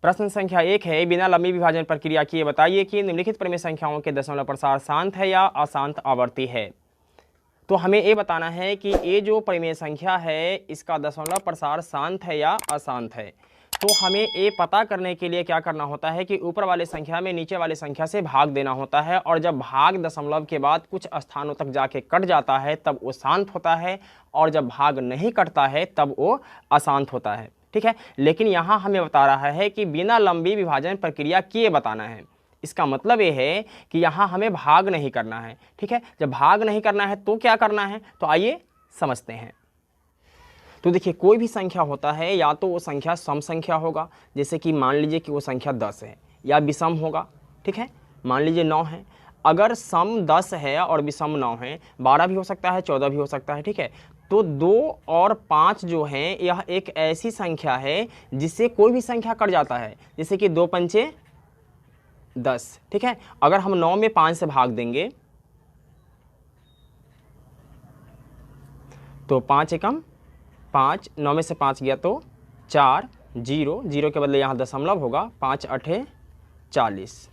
प्रश्न संख्या 1 है, बिना लंबी विभाजन प्रक्रिया किए बताइए कि निम्नलिखित परिमेय संख्याओं के दशमलव प्रसार शांत है या अशांत आवर्ती है। तो हमें ये बताना है कि ये जो परिमेय संख्या है इसका दशमलव प्रसार शांत है या अशांत है। तो हमें ये पता करने के लिए क्या करना होता है कि ऊपर वाले संख्या में नीचे वाले संख्या से भाग देना होता है, और जब भाग दशमलव के बाद कुछ स्थानों तक जाके कट जाता है तब वो शांत होता है, और जब भाग नहीं कटता है तब वो अशांत होता है। ठीक है, लेकिन यहाँ हमें बता रहा है कि बिना लंबी विभाजन प्रक्रिया किए बताना है। इसका मतलब ये है कि यहाँ हमें भाग नहीं करना है। ठीक है, जब भाग नहीं करना है तो क्या करना है, तो आइए समझते हैं। तो देखिए, कोई भी संख्या होता है या तो वो संख्या सम संख्या होगा, जैसे कि मान लीजिए कि वो संख्या 10 है, या विषम होगा। ठीक है, मान लीजिए 9 है। अगर सम 10 है और विषम 9 है, 12 भी हो सकता है, 14 भी हो सकता है। ठीक है, तो 2 और 5 जो हैं यह एक ऐसी संख्या है जिससे कोई भी संख्या कट जाता है, जैसे कि 2 पंचे 10। ठीक है, अगर हम 9 में 5 से भाग देंगे तो 5 एकम 5, 9 में से 5 गया तो 4, 0, 0 के बदले यहाँ दशमलव होगा, 5 8 40।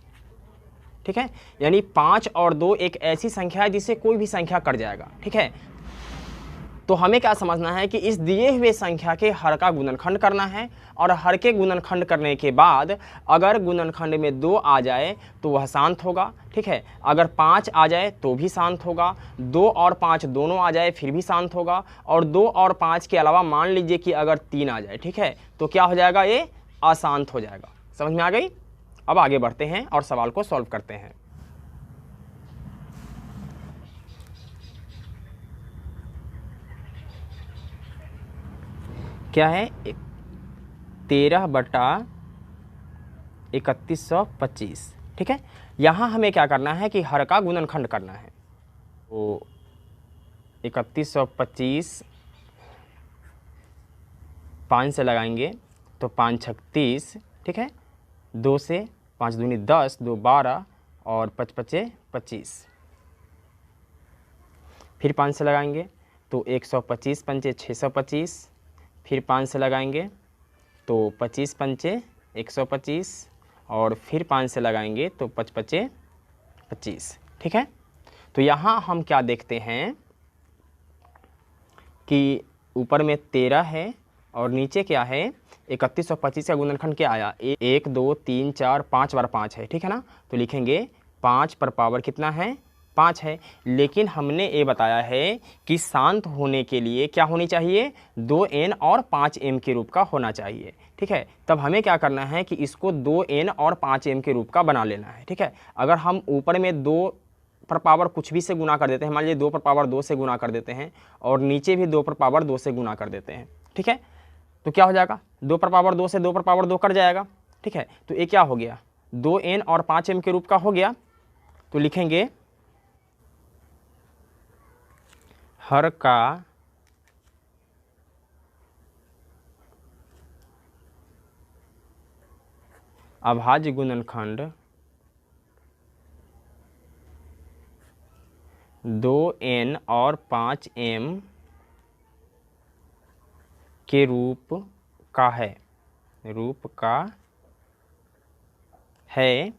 ठीक है, यानी 5 और 2 एक ऐसी संख्या है जिससे कोई भी संख्या कट जाएगा। ठीक है, तो हमें क्या समझना है कि इस दिए हुए संख्या के हर का गुणनखंड करना है, और हर के गुणनखंड करने के बाद अगर गुणनखंड में 2 आ जाए तो वह शांत होगा। ठीक है, अगर 5 आ जाए तो भी शांत होगा, 2 और 5 दोनों आ जाए फिर भी शांत होगा, और 2 और 5 के अलावा मान लीजिए कि अगर 3 आ जाए, ठीक है, तो क्या हो जाएगा, ये अशांत हो जाएगा। समझ में आ गई। अब आगे बढ़ते हैं और सवाल को सॉल्व करते हैं। क्या है, 13/3125। ठीक है, यहाँ हमें क्या करना है कि हर का गुणनखंड करना है। तो 3125 5 से लगाएंगे तो 5 36। ठीक है, 2 से 5 दूनी 10, 2 12 और 5 5 25। फिर 5 से लगाएंगे तो 125 पंचे 625। फिर 5 से लगाएंगे तो 25 पंचे 125, और फिर 5 से लगाएंगे तो 5 पचे 25। ठीक है, तो यहाँ हम क्या देखते हैं कि ऊपर में 13 है और नीचे क्या है, 3125 का गुणनखंड क्या आया, 1 2 3 4 5 बार 5 है। ठीक है ना, तो लिखेंगे 5 पर पावर कितना है, 5 है। लेकिन हमने ये बताया है कि शांत होने के लिए क्या होनी चाहिए, 2n और 5m के रूप का होना चाहिए। ठीक है, तब हमें क्या करना है कि इसको 2n और 5m के रूप का बना लेना है। ठीक है, अगर हम ऊपर में 2 पर पावर कुछ भी से गुना कर देते हैं, मान लीजिए 2 पर पावर 2 से गुना कर देते हैं, और नीचे भी 2 पर पावर 2 से गुना कर देते हैं। ठीक है, तो क्या हो जाएगा, 2 पर पावर 2 से 2 पर पावर 2 कट जाएगा। ठीक है, तो ये क्या हो गया, 2n और 5m के रूप का हो गया। तो लिखेंगे हर का अभाज्य गुणनखंड 2n और 5m के रूप का है,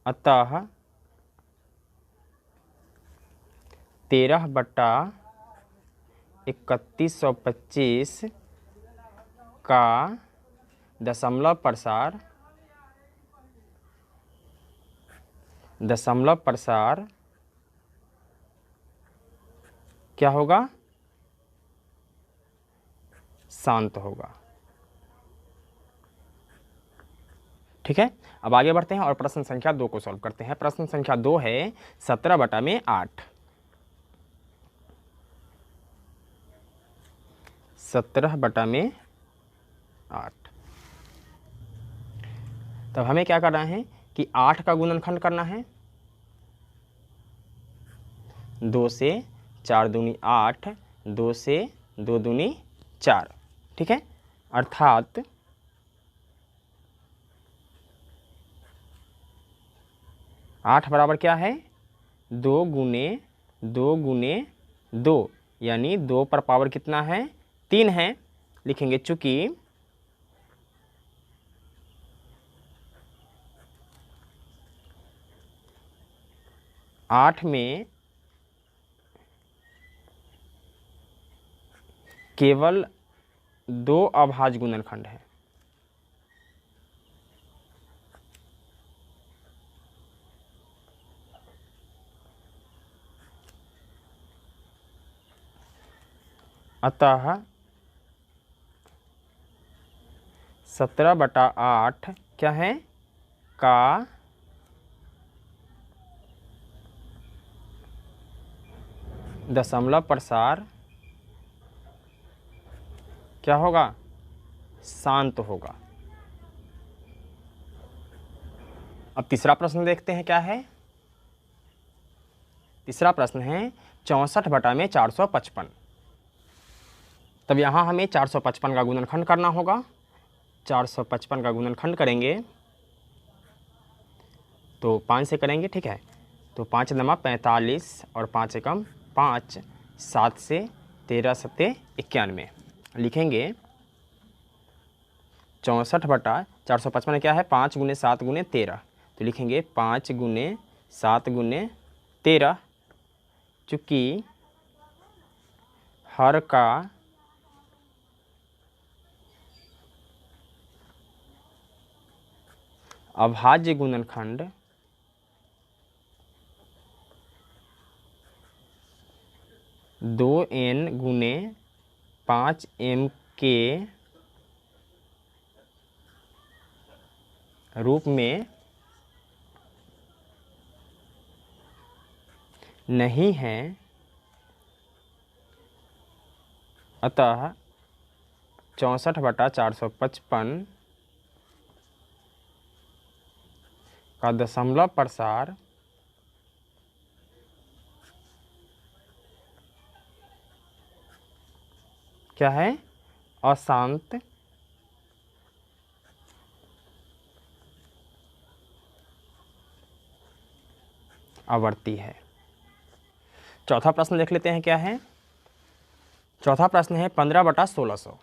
अतः 13/3125 का दशमलव प्रसार क्या होगा, शांत होगा। ठीक है, अब आगे बढ़ते हैं और प्रश्न संख्या 2 को सॉल्व करते हैं। प्रश्न संख्या 2 है 17/8। 17/8। तब हमें क्या करना है कि 8 का गुणनखंड करना है, 2 से 4 दूनी 8, 2 से 2 दूनी 4। ठीक है, अर्थात 8 बराबर क्या है, 2 गुने 2 गुने 2, यानी 2 पर पावर कितना है, 3 है। लिखेंगे चूंकि 8 में केवल 2 अभाज्य गुणनखंड हैं। अतः 17/8 क्या है का दशमलव प्रसार क्या होगा, शांत होगा। अब तीसरा प्रश्न देखते हैं क्या है। तीसरा प्रश्न है 64/455। तब यहाँ हमें 455 का गुणनखंड करना होगा। 455 का गुणनखंड करेंगे तो 5 से करेंगे, ठीक है। तो 5 × 45 और 5 एकम 5, 7 से 13 सत्ते 91 लिखेंगे। 64/455 क्या है, 5 × 7 × 13, तो लिखेंगे 5 × 7 × 13। चूँकि हर का अभाज्य गुणनखंड दो n × 5m के रूप में नहीं है, अतः 64/455 का दशमलव प्रसार क्या है, अशांत आवर्ती है। चौथा प्रश्न देख लेते हैं क्या है। चौथा प्रश्न है 15/1600।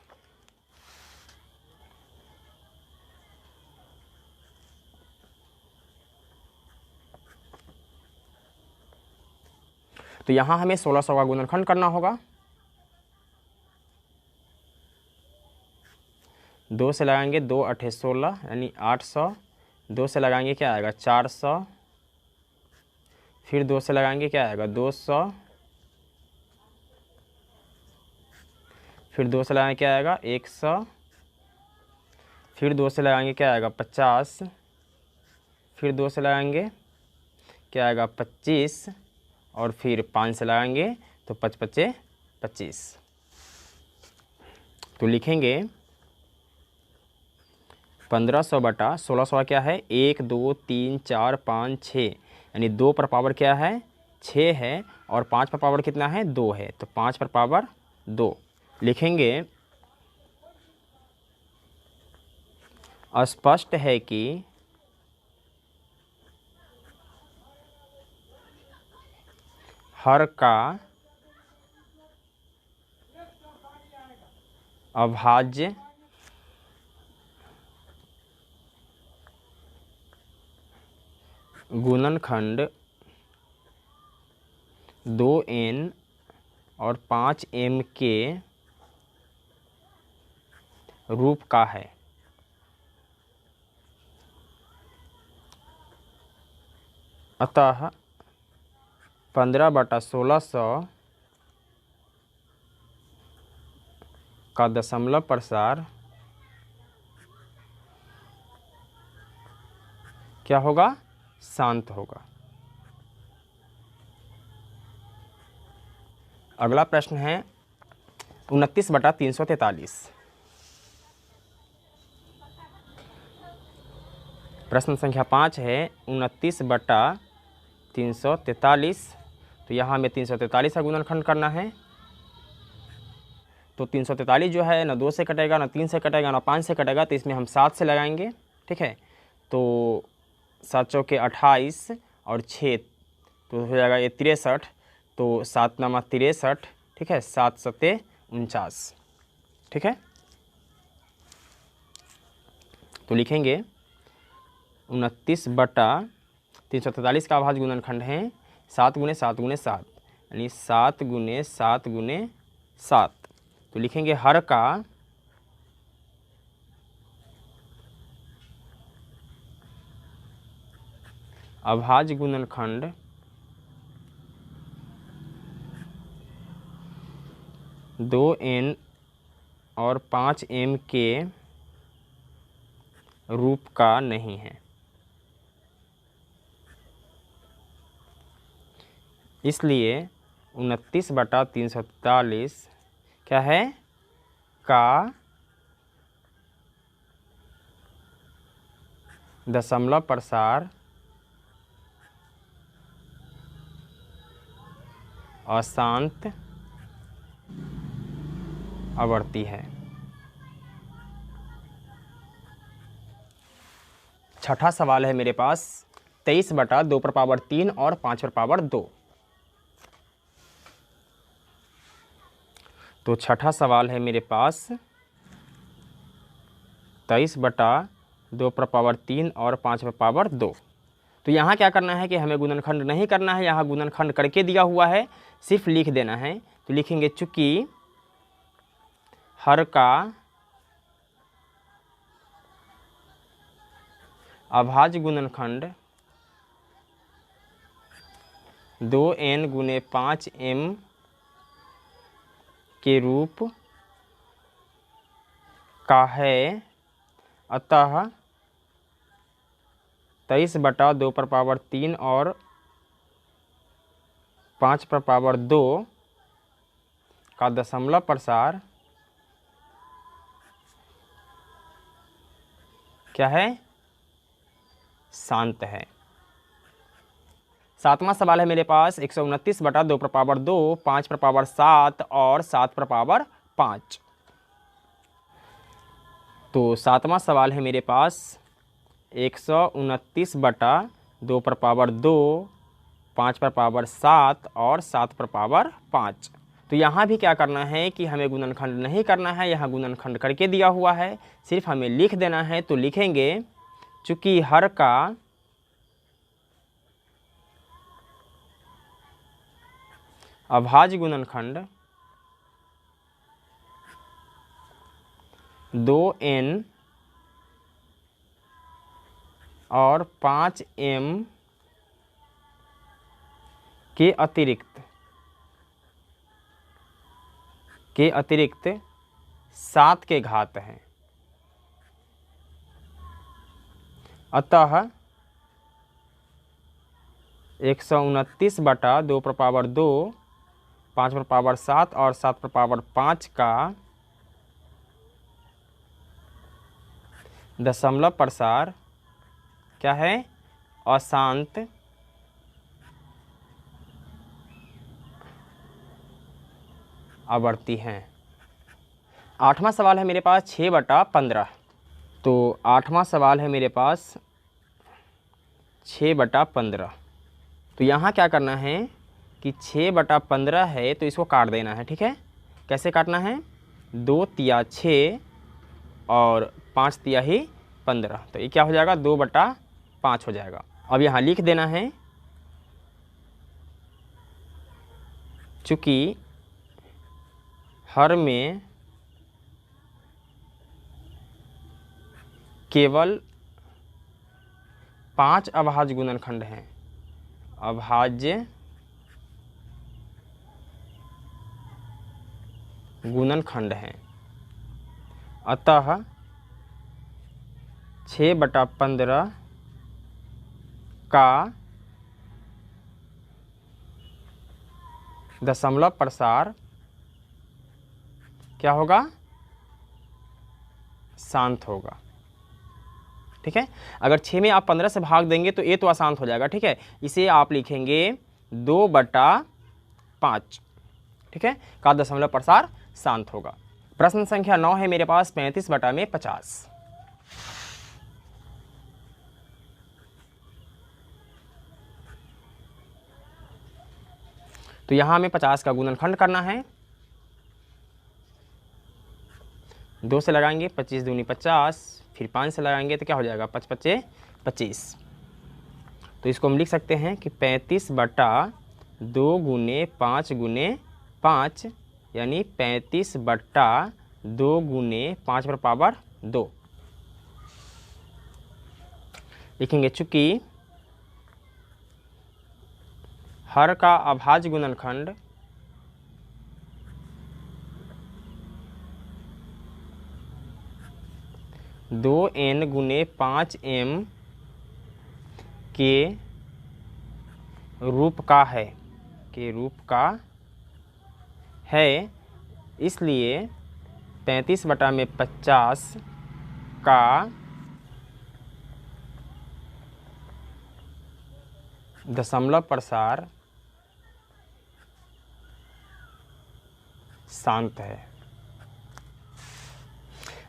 तो यहाँ हमें 1600 का गुणनखंड करना होगा। 2 से लगाएंगे 2 × 8 = 16 यानी 800। 2 से लगाएंगे क्या आएगा 400। फिर 2 से लगाएंगे क्या आएगा 200। फिर 2 से लगाएंगे क्या आएगा 100। फिर 2 से लगाएंगे क्या आएगा 50। फिर 2 से लगाएंगे क्या आएगा 25। और फिर 5 से लगाएंगे तो 5 × 5 = 25। तो लिखेंगे 1500/1600 क्या है 1 2 3 4 5 6, यानी 2 पर पावर क्या है 6 है, और 5 पर पावर कितना है 2 है, तो 5 पर पावर 2 लिखेंगे। स्पष्ट है कि हर का अभाज्य गुणनखंड 2n और 5m के रूप का है। अतः 15/1600 का दशमलव प्रसार क्या होगा, शांत होगा। अगला प्रश्न है 29/343। प्रश्न संख्या 5 है 29/343। तो यहाँ हमें 343 का गुणनखंड करना है। तो 343 जो है ना 2 से कटेगा, ना 3 से कटेगा, ना 5 से कटेगा, तो इसमें हम 7 से लगाएंगे, ठीक है। तो 7 चौके 28 और 6 तो हो जाएगा ये 63। तो 7 × 63, ठीक है, 7 × 7 = 49, ठीक है। तो लिखेंगे 29/343 का अभाज्य गुणनखंड है 7 गुने 7 गुने 7, यानी 7 गुने 7 गुने 7। तो लिखेंगे हर का अभाज्य गुणनखंड दो n और 5m के रूप का नहीं है। इसलिए 29/343 क्या है, का दशमलव प्रसार अशांत आवर्ती है। छठा सवाल है मेरे पास 23/2 और 5/2। तो छठा सवाल है मेरे पास 23/2 और 5/2। तो यहाँ क्या करना है कि हमें गुणनखंड नहीं करना है, यहाँ गुणनखंड करके दिया हुआ है, सिर्फ लिख देना है। तो लिखेंगे चूंकि हर का अभाज्य गुणनखंड 2n गुने 5m के रूप का है, अतः 23/2 और 5/2 का दशमलव प्रसार क्या है, शांत है। सातवां सवाल है मेरे पास 129/2, 5/7 और 7/5। तो सातवां सवाल है मेरे पास 129/2, 5/7 और 7/5। तो यहाँ भी क्या करना है कि हमें गुणनखंड नहीं करना है, यहाँ गुणनखंड करके दिया हुआ है, सिर्फ हमें लिख देना है। तो लिखेंगे चूंकि हर का अभाज्य गुणनखंड 2n और 5m के अतिरिक्त 7 के घात है, अतः 129/2, 5/7 और 7/5 का दशमलव प्रसार क्या है, अशांत आवर्ती हैं। आठवां सवाल है मेरे पास 6/15। तो आठवां सवाल है मेरे पास 6/15। तो यहाँ क्या करना है कि 6/15 है तो इसको काट देना है, ठीक है। कैसे काटना है, 2 तिया 6 और 5 तिया ही 15। तो ये क्या हो जाएगा, 2/5 हो जाएगा। अब यहाँ लिख देना है चूँकि हर में केवल 5 अभाज्य गुणनखंड हैं, अभाज्य गुणनखंड हैं, अतः 6/15 का दशमलव प्रसार क्या होगा, शांत होगा, ठीक है। अगर 6 में आप 15 से भाग देंगे तो ये तो अशांत हो जाएगा, ठीक है। इसे आप लिखेंगे 2/5, ठीक है, का दशमलव प्रसार शांत होगा। प्रश्न संख्या 9 है मेरे पास 35/50। तो यहाँ हमें 50 का गुणनखंड करना है। 2 से लगाएंगे 25 दूनी 50, फिर 5 से लगाएंगे तो क्या हो जाएगा, 5 × 5 = 25। तो इसको हम लिख सकते हैं कि 35/2 गुने 5 गुने 5, यानी 35/2 गुने 5 पर पावर 2 लिखेंगे। चूंकि हर का अभाज्य गुणनखंड दो n गुने 5m के रूप का है, इसलिए 35/50 का दशमलव प्रसार शांत है।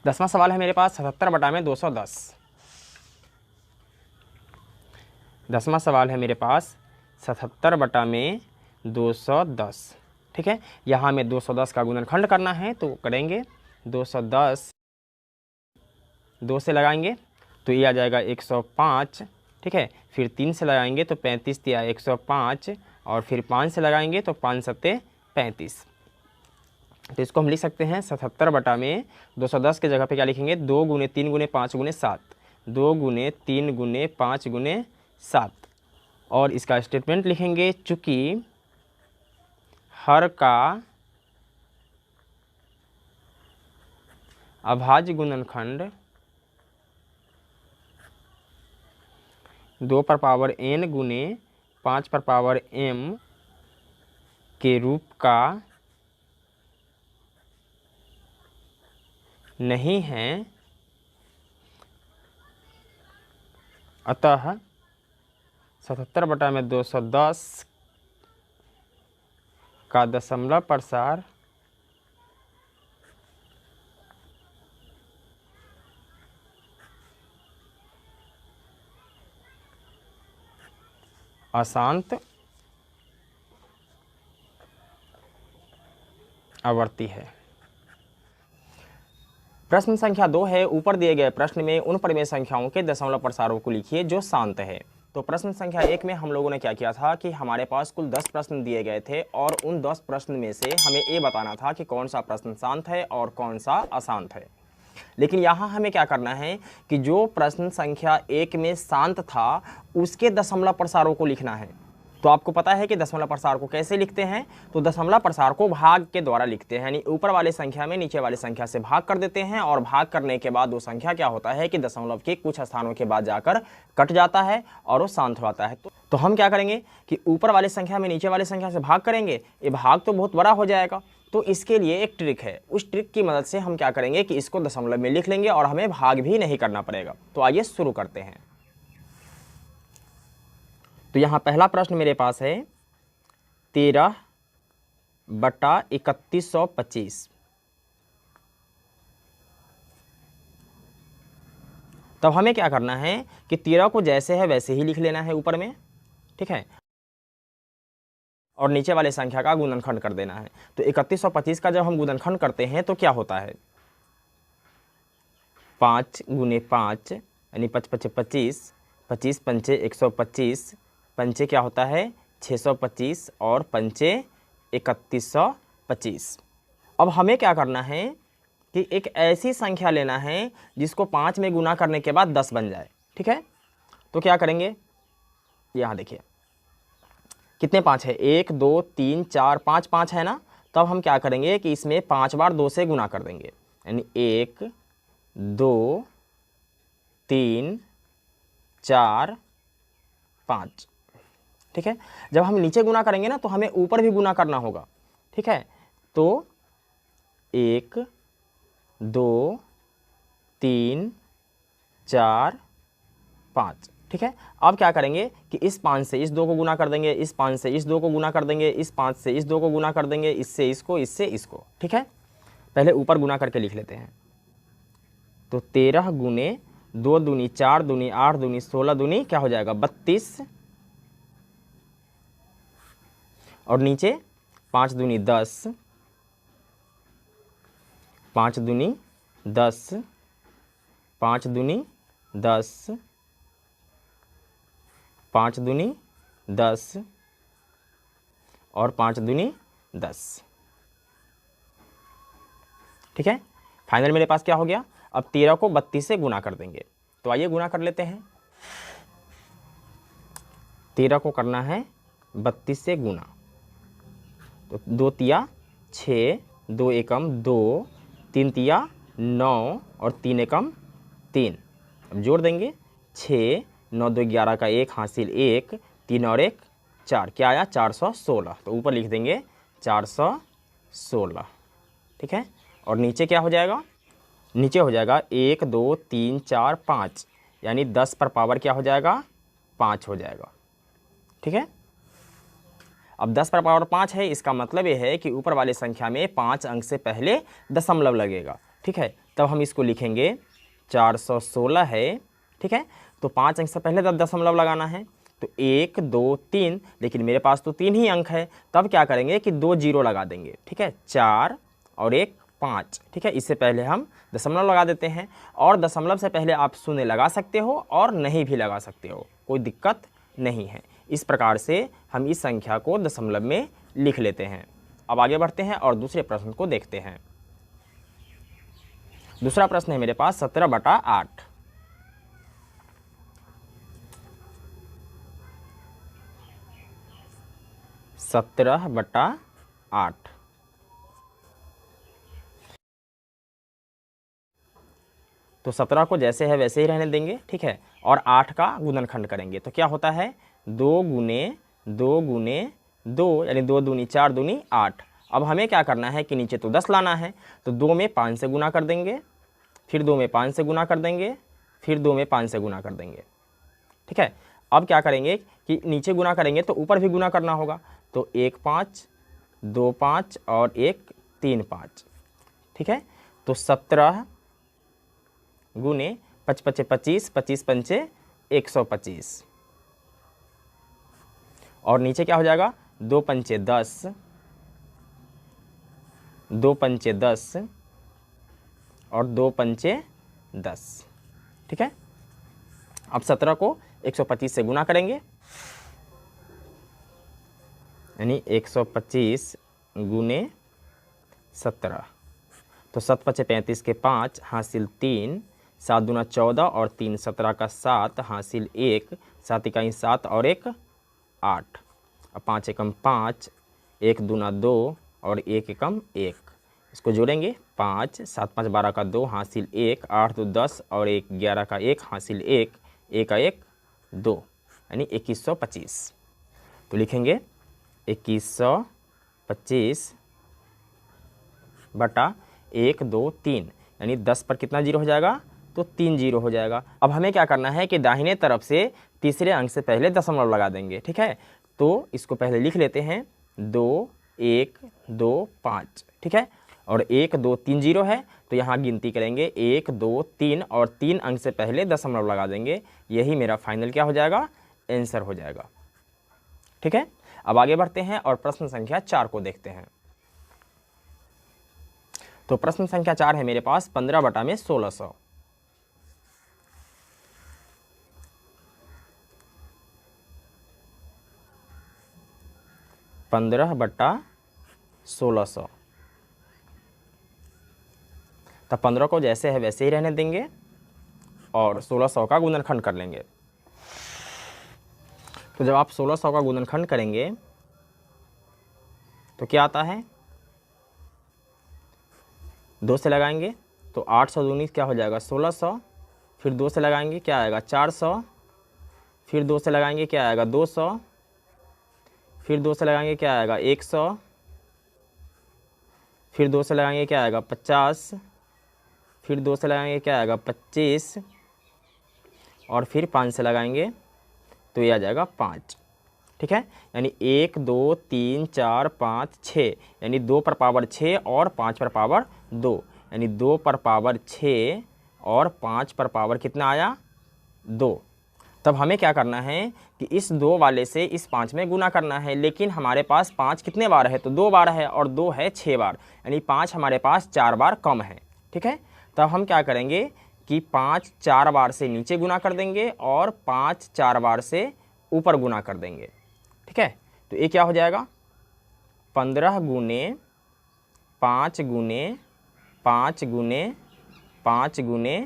10वां सवाल है मेरे पास 77/210। 10वां सवाल है मेरे पास 77/210। ठीक है, यहाँ हमें 210 का गुणनखंड करना है, तो करेंगे 210 2 से लगाएंगे तो ये आ जाएगा 105। ठीक है, फिर 3 से लगाएंगे तो 35 दिया 105, और फिर 5 से लगाएंगे तो 5 सत्ते 35। तो इसको हम लिख सकते हैं 77/210 के जगह पे क्या लिखेंगे, 2 गुने 3 गुने 5 गुने 7, 2 गुने 3 गुने 5 गुने 7, और इसका स्टेटमेंट लिखेंगे। चूंकि हर का अभाज्य गुणनखंड 2 पर पावर n गुने 5 पर पावर m के रूप का नहीं है, अतः 77/210 का दशमलव प्रसार अशांत आवर्ती है। प्रश्न संख्या 2 है, ऊपर दिए गए प्रश्न में उन परिमेय संख्याओं के दशमलव प्रसारों को लिखिए जो शांत है। तो प्रश्न संख्या 1 में हम लोगों ने क्या किया था कि हमारे पास कुल 10 प्रश्न दिए गए थे, और उन 10 प्रश्न में से हमें ये बताना था कि कौन सा प्रश्न शांत है और कौन सा अशांत है। लेकिन यहाँ हमें क्या करना है कि जो प्रश्न संख्या 1 में शांत था उसके दशमलव प्रसारों को लिखना है। तो आपको पता है कि दशमलव प्रसार को कैसे लिखते हैं, तो दशमलव प्रसार को भाग के द्वारा लिखते हैं, यानी ऊपर वाले संख्या में नीचे वाली संख्या से भाग कर देते हैं, और भाग करने के बाद वो संख्या क्या होता है कि दशमलव के कुछ स्थानों के बाद जाकर कट जाता है और वो शांत हो जाता है। तो हम क्या करेंगे कि ऊपर वाली संख्या में नीचे वाली संख्या से भाग करेंगे, ये भाग तो बहुत बड़ा हो जाएगा। तो इसके लिए एक ट्रिक है, उस ट्रिक की मदद से हम क्या करेंगे कि इसको दशमलव में लिख लेंगे और हमें भाग भी नहीं करना पड़ेगा। तो आइए शुरू करते हैं। तो यहाँ पहला प्रश्न मेरे पास है 13/3125। तब हमें क्या करना है कि 13 को जैसे है वैसे ही लिख लेना है ऊपर में, ठीक है, और नीचे वाले संख्या का गुणनखंड कर देना है। तो 3125 का जब हम गुणनखंड करते हैं तो क्या होता है, 5 गुने 5 यानी 5 5 25, 25 पंचे 125, पंचे क्या होता है 625, और पंचे 3125। अब हमें क्या करना है कि एक ऐसी संख्या लेना है जिसको 5 में गुना करने के बाद 10 बन जाए। ठीक है, तो क्या करेंगे, यहाँ देखिए कितने 5 है, 1 2 3 4 5, 5 है ना। तब हम क्या करेंगे कि इसमें 5 बार 2 से गुना कर देंगे, यानी 1 2 3 4 5। ठीक है, जब हम नीचे गुना करेंगे ना तो हमें ऊपर भी गुना करना होगा। ठीक है, तो 1 2 3 4 5। ठीक है, अब क्या करेंगे कि इस 5 से इस 2 को गुना कर देंगे, इस 5 से इस 2 को गुना कर देंगे, इस 5 से इस 2 को गुना कर देंगे, इससे इसको, इससे इसको। ठीक है, पहले ऊपर गुना करके लिख लेते हैं। तो 13 गुने 2 दूनी 4 दूनी 8 दूनी 16 दूनी क्या हो जाएगा 32, और नीचे 5 दूनी 10, 5 दूनी 10, 5 दूनी 10, 5 दूनी 10 और 5 दूनी 10। ठीक है, फाइनल मेरे पास क्या हो गया, अब 13 को 32 से गुना कर देंगे। तो आइए गुना कर लेते हैं। 13 को करना है 32 से गुना, तो 2 तिया 6, 2 एकम 2, 3 तिया 9 और 3 एकम 3। अब जोड़ देंगे 6, 9 2 11 का 1 हासिल 1, 3 और 1 4, क्या आया 416। तो ऊपर लिख देंगे 416। ठीक है, और नीचे क्या हो जाएगा, नीचे हो जाएगा 1 2 3 4 5, यानी 10 पर पावर क्या हो जाएगा 5 हो जाएगा। ठीक है, अब 10 पर पावर 5 है, इसका मतलब ये है कि ऊपर वाली संख्या में 5 अंक से पहले दशमलव लगेगा। ठीक है, तब हम इसको लिखेंगे 416 है। ठीक है, तो 5 अंक से पहले तब दशमलव लगाना है, तो 1 2 3, लेकिन मेरे पास तो 3 ही अंक है, तब क्या करेंगे कि 2 जीरो लगा देंगे। ठीक है, 4 और 1 5। ठीक है, इससे पहले हम दशमलव लगा देते हैं, और दशमलव से पहले आप शून्य लगा सकते हो और नहीं भी लगा सकते हो, कोई दिक्कत नहीं है। इस प्रकार से हम इस संख्या को दशमलव में लिख लेते हैं। अब आगे बढ़ते हैं और दूसरे प्रश्न को देखते हैं। दूसरा प्रश्न है मेरे पास 17/8। सत्रह बटा 8। तो 17 को जैसे है वैसे ही रहने देंगे। ठीक है, और 8 का गुणनखंड करेंगे, तो क्या होता है 2 गुने 2 गुने 2, यानी 2 दूनी 4 दूनी 8। अब हमें क्या करना है कि नीचे तो 10 लाना है, तो 2 में 5 से गुना कर देंगे, फिर 2 में 5 से गुना कर देंगे, फिर 2 में 5 से गुना कर देंगे। ठीक है, अब क्या करेंगे कि नीचे गुना करेंगे तो ऊपर भी गुना करना होगा, तो 1 5 2 5 और 1 3 5। ठीक है, तो 17 गुने 5 5 25, 25 पंचे 125, और नीचे क्या हो जाएगा 2 पंचे 10, 2 पंचे 10 और 2 पंचे 10। ठीक है, अब 17 को 125 से गुना करेंगे, यानी 125 गुने 17, तो 7 5 35 के 5 हासिल 3, 7 दूना 14 और 3 17 का 7 हासिल 1, 7 इकाई 7 और 1 8। अब 5 एकम 5, 1 दूना 2 और 1 एकम 1, इसको जोड़ेंगे 5 7 5 12 का 2 हासिल 1, 8 2 10 और 1 11 का 1 हासिल 1, 1 का 1 2, यानी 2125। तो लिखेंगे 2125 बटा 1 2 3, यानी 10 पर कितना जीरो हो जाएगा, तो 3 जीरो हो जाएगा। अब हमें क्या करना है कि दाहिने तरफ से तीसरे अंक से पहले दशमलव लगा देंगे। ठीक है, तो इसको पहले लिख लेते हैं 2 1 2 5। ठीक है, और 1 2 3 जीरो है, तो यहाँ गिनती करेंगे 1 2 3 और 3 अंक से पहले दशमलव लगा देंगे। यही मेरा फाइनल क्या हो जाएगा, आंसर हो जाएगा। ठीक है, अब आगे बढ़ते हैं और प्रश्न संख्या 4 को देखते हैं। तो प्रश्न संख्या 4 है मेरे पास 15 बटा में 1600। 15 बटा 1600। तब 15 को जैसे है वैसे ही रहने देंगे और 1600 का गुणनखंड कर लेंगे। तो जब आप 1600 का गुणनखंड करेंगे तो क्या आता है, 2 से लगाएंगे तो 800 दूनी क्या हो जाएगा 1600, फिर 2 से लगाएंगे क्या आएगा 400, फिर 2 से लगाएंगे क्या आएगा 200, फिर 2 से लगाएंगे क्या आएगा 100, फिर 2 से लगाएंगे क्या आएगा 50, फिर 2 से लगाएंगे क्या आएगा 25, और फिर 5 से लगाएंगे तो ये आ जाएगा 5। ठीक है, यानी 1 2 3 4 5 6, यानी 2 पर पावर 6 और 5 पर पावर 2, यानी 2 पर पावर 6 और 5 पर पावर कितना आया 2। तब हमें क्या करना है कि इस 2 वाले से इस 5 में गुना करना है, लेकिन हमारे पास 5 कितने बार है, तो 2 बार है और 2 है 6 बार, यानी 5 हमारे पास 4 बार कम है। ठीक है, तब हम क्या करेंगे कि 5 4 बार से नीचे गुना कर देंगे और 5 4 बार से ऊपर गुना कर देंगे। ठीक है, तो ये क्या हो जाएगा 15 गुने 5 गुने 5 गुने 5 गुने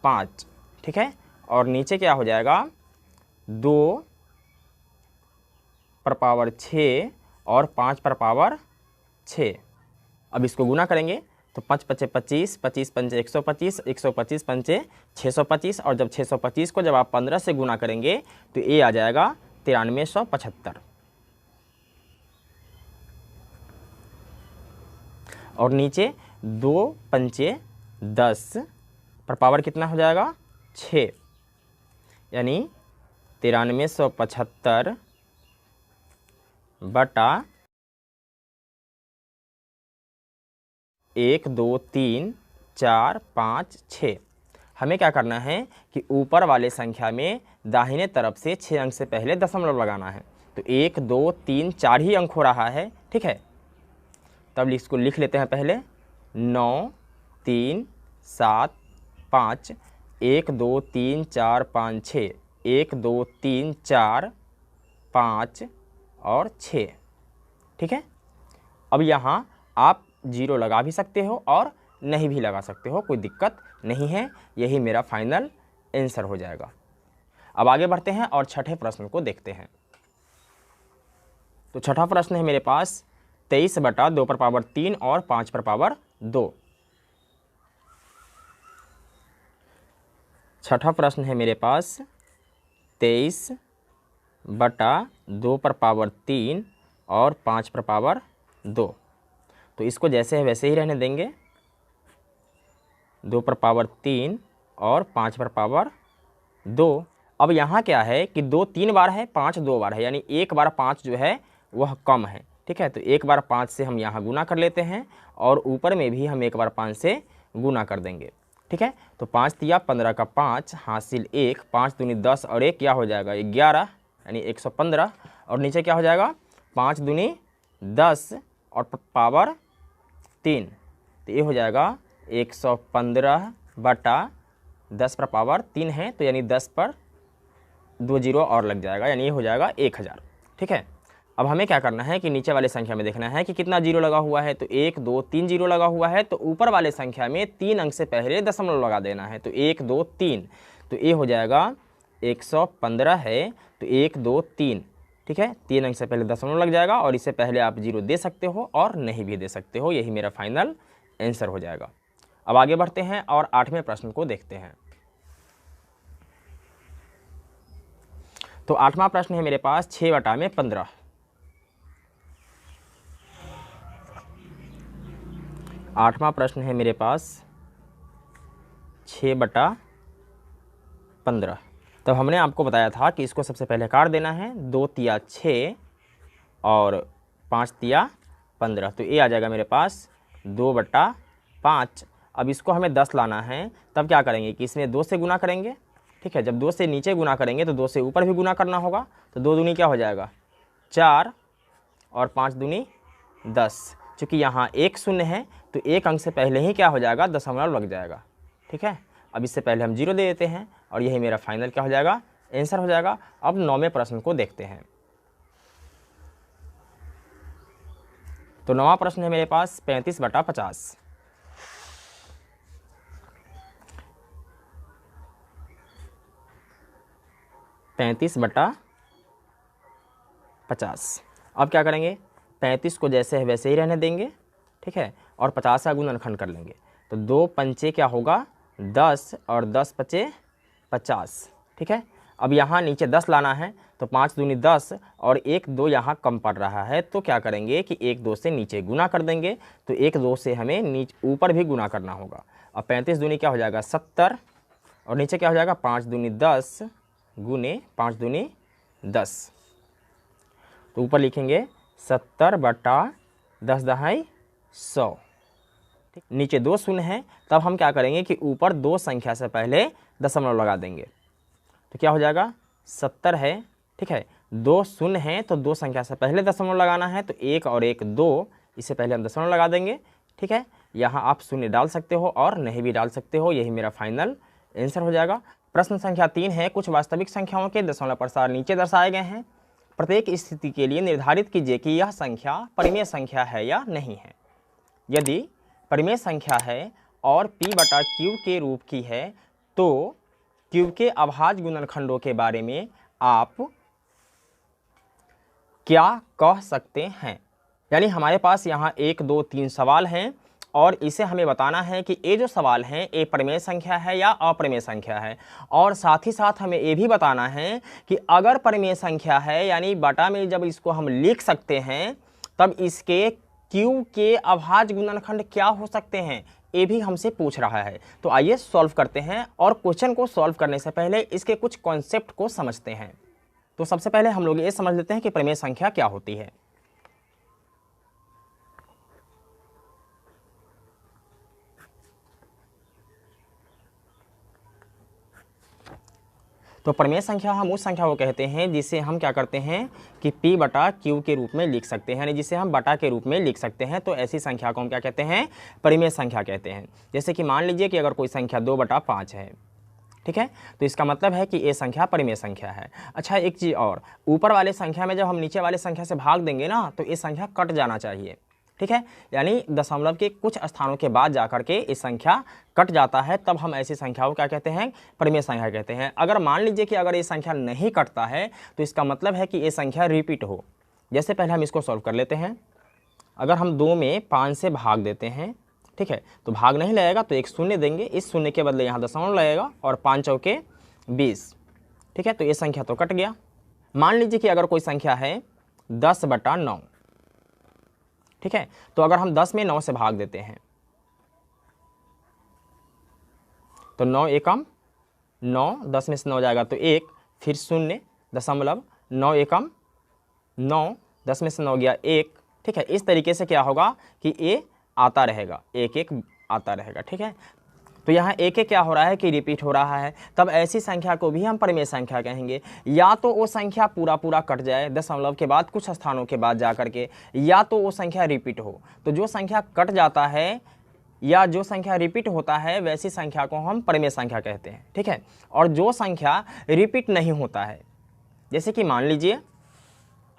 5। ठीक है, और नीचे क्या हो जाएगा 2 पर पावर 6 और 5 पर पावर 6। अब इसको गुना करेंगे तो 5 पचे 25, 25 पंचे 125, 125 पंचे 625, और जब 625 को जब आप 15 से गुना करेंगे तो ये आ जाएगा 9375। और नीचे 2 पंचे 10 पर पावर कितना हो जाएगा 6, यानी 9375 बटा 1 2 3 4 5 6। हमें क्या करना है कि ऊपर वाले संख्या में दाहिने तरफ से 6 अंक से पहले दशमलव लगाना है। तो 1 2 3 4 ही अंक हो रहा है। ठीक है, तब इसको लिख लेते हैं पहले 9 3 7 5 1 2 3 4 5 6, 1 2 3 4 5 और 6। ठीक है, अब यहाँ आप 0 लगा भी सकते हो और नहीं भी लगा सकते हो, कोई दिक्कत नहीं है। यही मेरा फाइनल आंसर हो जाएगा। अब आगे बढ़ते हैं और छठे प्रश्न को देखते हैं। तो छठा प्रश्न है मेरे पास 23 बटा 2 पर पावर 3 और 5 पर पावर 2। छठा प्रश्न है मेरे पास 23 बटा 2 पर पावर 3 और 5 पर पावर 2। तो इसको जैसे है वैसे ही रहने देंगे, 2 पर पावर 3 और 5 पर पावर 2। अब यहाँ क्या है कि 2 3 बार है, 5 2 बार है, यानी एक बार 5 जो है वह कम है। ठीक है, तो एक बार 5 से हम यहाँ गुना कर लेते हैं और ऊपर में भी हम एक बार 5 से गुना कर देंगे। ठीक है, तो 5 तिया 15 का 5 हासिल 1, 5 दूनी 10 और 1 क्या हो जाएगा 11, यानी 115। और नीचे क्या हो जाएगा 5 दूनी 10 और पावर 3, तो ये हो जाएगा 115 बटा 10 पर पावर 3 है, तो यानी 10 पर 2 जीरो और लग जाएगा, यानी ये हो जाएगा 1000। ठीक है, अब हमें क्या करना है कि नीचे वाले संख्या में देखना है कि कितना जीरो लगा हुआ है। तो 1 2 3 जीरो लगा हुआ है, तो ऊपर वाले संख्या में 3 अंक से पहले दशमलव लगा देना है। तो 1 2 3, तो ये हो जाएगा 115 है, तो 1 2 3। ठीक है, 3 अंक से पहले दशमलव लग जाएगा और इससे पहले आप जीरो दे सकते हो और नहीं भी दे सकते हो। यही मेरा फाइनल आंसर हो जाएगा। अब आगे बढ़ते हैं और 8वें प्रश्न को देखते हैं। तो 8वां प्रश्न है मेरे पास 6 बटा में 15। 8वां प्रश्न है मेरे पास 6 बटा 15। तब हमने आपको बताया था कि इसको सबसे पहले काट देना है, 2 तिया 6 और 5 तिया 15, तो ये आ जाएगा मेरे पास 2 बटा 5। अब इसको हमें 10 लाना है, तब क्या करेंगे कि इसमें 2 से गुना करेंगे। ठीक है, जब 2 से नीचे गुना करेंगे तो 2 से ऊपर भी गुना करना होगा। तो 2 दूनी क्या हो जाएगा 4 और 5 दूनी 10। चूँकि यहाँ 1 शून्य है तो 1 अंक से पहले ही क्या हो जाएगा दशमलव लग जाएगा। ठीक है, अब इससे पहले हम 0 दे देते हैं और यही मेरा फाइनल क्या हो जाएगा आंसर हो जाएगा। अब 9वें प्रश्न को देखते हैं। तो 9वां प्रश्न है मेरे पास 35 बटा 50। 35 बटा 50। अब क्या करेंगे 35 को जैसे है वैसे ही रहने देंगे। ठीक है, और 50 का गुणनखंड कर लेंगे। तो 2 पंचे क्या होगा 10 और 10 पचे 50। ठीक है, अब यहाँ नीचे 10 लाना है, तो 5 दूनी 10 और 1 2 यहाँ कम पड़ रहा है, तो क्या करेंगे कि 1 2 से नीचे गुना कर देंगे। तो 1 2 से हमें नीचे ऊपर भी गुना करना होगा। अब 35 दूनी क्या हो जाएगा 70 और नीचे क्या हो जाएगा 5 दूनी 10 गुने 5 दूनी 10। तो ऊपर लिखेंगे 70 बटा 10 दहाई 100। ठीक, नीचे 2 शून्य है, तब हम क्या करेंगे कि ऊपर 2 संख्या से पहले दशमलव लगा देंगे। तो क्या हो जाएगा 70 है। ठीक है, 2 शून्य है तो 2 संख्या से पहले दशमलव लगाना है, तो 1 और 1 2, इससे पहले हम दशमलव लगा देंगे। ठीक है, यहाँ आप शून्य डाल सकते हो और नहीं भी डाल सकते हो, यही मेरा फाइनल आंसर हो जाएगा। प्रश्न संख्या 3 है, कुछ वास्तविक संख्याओं के दशमलव प्रसार नीचे दर्शाए गए हैं। प्रत्येक स्थिति के लिए निर्धारित कीजिए कि यह संख्या परिमेय संख्या है या नहीं है। यदि परिमेय संख्या है और p बटा q के रूप की है तो q के अभाज्य गुणनखंडों के बारे में आप क्या कह सकते हैं। यानी हमारे पास यहाँ 1, 2, 3 सवाल हैं और इसे हमें बताना है कि ये जो सवाल हैं ये परिमेय संख्या है या अपरिमेय संख्या है। और साथ ही साथ हमें ये भी बताना है कि अगर परिमेय संख्या है यानी बटा में जब इसको हम लिख सकते हैं तब इसके q के अभाज्य गुणनखंड क्या हो सकते हैं, ये भी हमसे पूछ रहा है। तो आइए सॉल्व करते हैं और क्वेश्चन को सॉल्व करने से पहले इसके कुछ कॉन्सेप्ट को समझते हैं। तो सबसे पहले हम लोग ये समझ लेते हैं कि परिमेय संख्या क्या होती है। तो परिमेय संख्या हम उस संख्या को कहते हैं जिसे हम क्या करते हैं कि p बटा q के रूप में लिख सकते हैं, यानी जिसे हम बटा के रूप में लिख सकते हैं। तो ऐसी संख्या को हम क्या कहते हैं, परिमेय संख्या कहते हैं। जैसे कि मान लीजिए कि अगर कोई संख्या 2 बटा 5 है, ठीक है, तो इसका मतलब है कि ये संख्या परिमेय संख्या है। अच्छा, एक चीज़ और, ऊपर वाले संख्या में जब हम नीचे वाले संख्या से भाग देंगे ना तो ये संख्या कट जाना चाहिए, ठीक है। यानी दशमलव के कुछ स्थानों के बाद जाकर के इस संख्या कट जाता है, तब हम ऐसी संख्या को क्या कहते हैं, परिमेय संख्या कहते हैं। अगर मान लीजिए कि अगर ये संख्या नहीं कटता है तो इसका मतलब है कि ये संख्या रिपीट हो। जैसे पहले हम इसको सॉल्व कर लेते हैं। अगर हम 2 में 5 से भाग देते हैं, ठीक है, तो भाग नहीं लगेगा तो एक शून्य देंगे, इस शून्य के बदले यहाँ दशमलव लगेगा और 5 चौके 20, ठीक है, तो ये संख्या तो कट गया। मान लीजिए कि अगर कोई संख्या है 10 बटा 9, ठीक है, तो अगर हम 10 में 9 से भाग देते हैं तो 9 एकम 9, 10 में से 9 जाएगा तो 1, फिर 0.9 एकम 9, 10 में से 9 गया 1, ठीक है। इस तरीके से क्या होगा कि ये आता रहेगा, 1 1 आता रहेगा, ठीक है। तो यहाँ 1 1 क्या हो रहा है कि रिपीट हो रहा है, तब ऐसी संख्या को भी हम परिमेय संख्या कहेंगे। या तो वो संख्या पूरा पूरा कट जाए दशमलव के बाद कुछ स्थानों के बाद जा करके, या तो वो संख्या रिपीट हो। तो जो संख्या कट जाता है या जो संख्या रिपीट होता है वैसी संख्या को हम परिमेय संख्या कहते हैं, ठीक है। और जो संख्या रिपीट नहीं होता है, जैसे कि मान लीजिए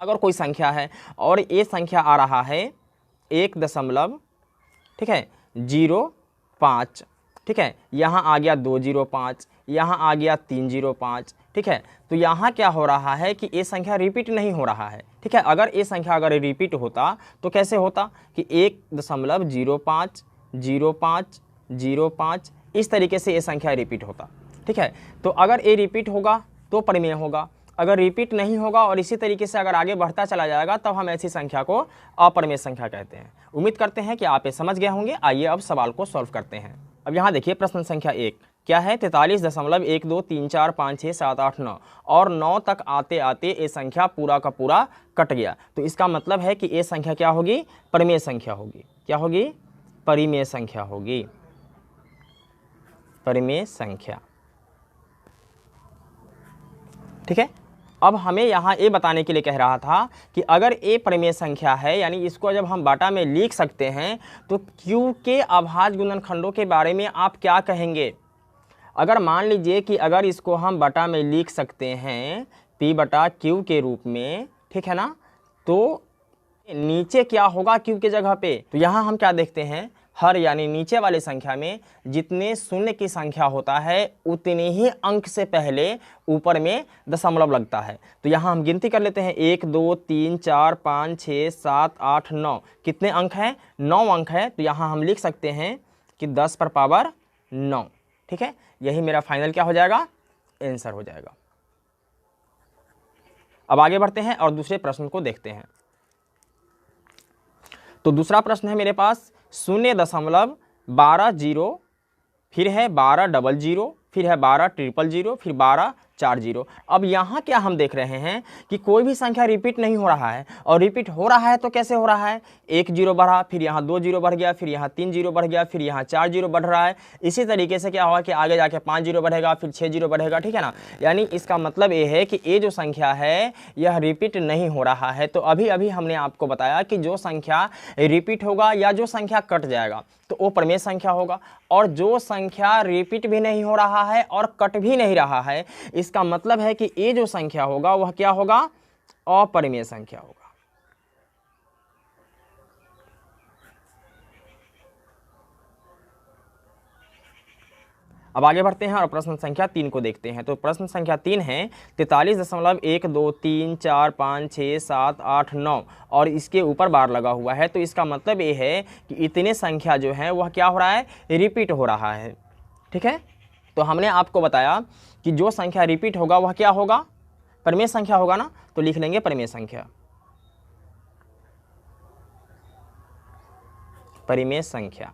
अगर कोई संख्या है और ये संख्या आ रहा है 1.0, ठीक है, 05, ठीक है, यहाँ आ गया 205, यहाँ आ गया 305, ठीक है। तो यहाँ क्या हो रहा है कि ये संख्या रिपीट नहीं हो रहा है, ठीक है। अगर ये संख्या अगर रिपीट होता तो कैसे होता कि 1.05 05 05 इस तरीके से ये संख्या रिपीट होता, ठीक है। तो अगर ये रिपीट होगा तो परिमेय होगा, अगर रिपीट नहीं होगा और इसी तरीके से अगर आगे बढ़ता चला जाएगा तब हम ऐसी संख्या को अपरिमेय संख्या कहते हैं। उम्मीद करते हैं कि आप ये समझ गए होंगे। आइए अब सवाल को सॉल्व करते हैं। अब यहाँ देखिए प्रश्न संख्या 1 क्या है, 43.12345678 और 9 तक आते आते ये संख्या पूरा का पूरा कट गया। तो इसका मतलब है कि ये संख्या क्या होगी, परिमेय संख्या होगी। क्या होगी, परिमेय संख्या होगी, परिमेय संख्या, ठीक है। अब हमें यहाँ ये बताने के लिए कह रहा था कि अगर ये परिमेय संख्या है यानी इसको जब हम बाटा में लिख सकते हैं तो Q के अभाज्य गुणनखंडों के बारे में आप क्या कहेंगे। अगर मान लीजिए कि अगर इसको हम बटा में लिख सकते हैं P बटा Q के रूप में, ठीक है ना, तो नीचे क्या होगा Q के जगह पे। तो यहाँ हम क्या देखते हैं, हर यानी नीचे वाले संख्या में जितने शून्य की संख्या होता है उतने ही अंक से पहले ऊपर में दशमलव लगता है। तो यहाँ हम गिनती कर लेते हैं, 1 2 3 4 5 6 7 8 9, कितने अंक हैं, 9 अंक है। तो यहाँ हम लिख सकते हैं कि 10 पर पावर 9, ठीक है। यही मेरा फाइनल क्या हो जाएगा, आंसर हो जाएगा। अब आगे बढ़ते हैं और दूसरे प्रश्न को देखते हैं। तो दूसरा प्रश्न है मेरे पास 0.12 0, फिर है 12 00, फिर है 12 000, फिर 12 4 जीरो। अब यहाँ क्या हम देख रहे हैं कि कोई भी संख्या रिपीट नहीं हो रहा है, और रिपीट हो रहा है तो कैसे हो रहा है, 1 जीरो बढ़ा, फिर यहाँ 2 जीरो बढ़ गया, फिर यहाँ 3 जीरो बढ़ गया, फिर यहाँ 4 जीरो बढ़ रहा है। इसी तरीके से क्या होगा कि आगे जाके 5 जीरो बढ़ेगा, फिर 6 जीरो बढ़ेगा, ठीक है ना। यानी इसका मतलब ये है कि ये जो संख्या है यह रिपीट नहीं हो रहा है। तो अभी अभी हमने आपको बताया कि जो संख्या रिपीट होगा या जो संख्या कट जाएगा तो वो प्रमेय संख्या होगा, और जो संख्या रिपीट भी नहीं हो रहा है और कट भी नहीं रहा है, इसका मतलब है कि ये जो संख्या होगा वह क्या होगा, अपरिमेय संख्या होगा। अब आगे बढ़ते हैं और प्रश्न संख्या 3 को देखते हैं। तो प्रश्न संख्या 3 है 43.123456789 और इसके ऊपर बार लगा हुआ है। तो इसका मतलब ये है कि इतने संख्या जो है वह क्या हो रहा है, रिपीट हो रहा है, ठीक है। तो हमने आपको बताया कि जो संख्या रिपीट होगा वह क्या होगा, परिमेय संख्या होगा ना। तो लिख लेंगे परिमेय संख्या, परिमेय संख्या।